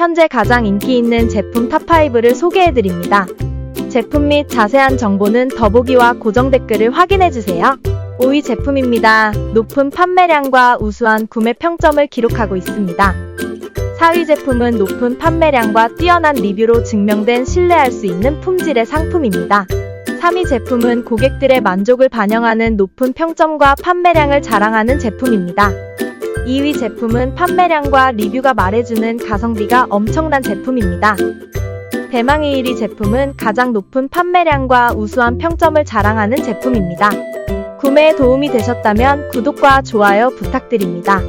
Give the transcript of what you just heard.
현재 가장 인기 있는 제품 탑5를 소개해드립니다. 제품 및 자세한 정보는 더보기와 고정 댓글을 확인해주세요. 5위 제품입니다. 높은 판매량과 우수한 구매 평점을 기록하고 있습니다. 4위 제품은 높은 판매량과 뛰어난 리뷰로 증명된 신뢰할 수 있는 품질의 상품입니다. 3위 제품은 고객들의 만족을 반영하는 높은 평점과 판매량을 자랑하는 제품입니다. 2위 제품은 판매량과 리뷰가 말해주는 가성비가 엄청난 제품입니다. 대망의 1위 제품은 가장 높은 판매량과 우수한 평점을 자랑하는 제품입니다. 구매에 도움이 되셨다면 구독과 좋아요 부탁드립니다.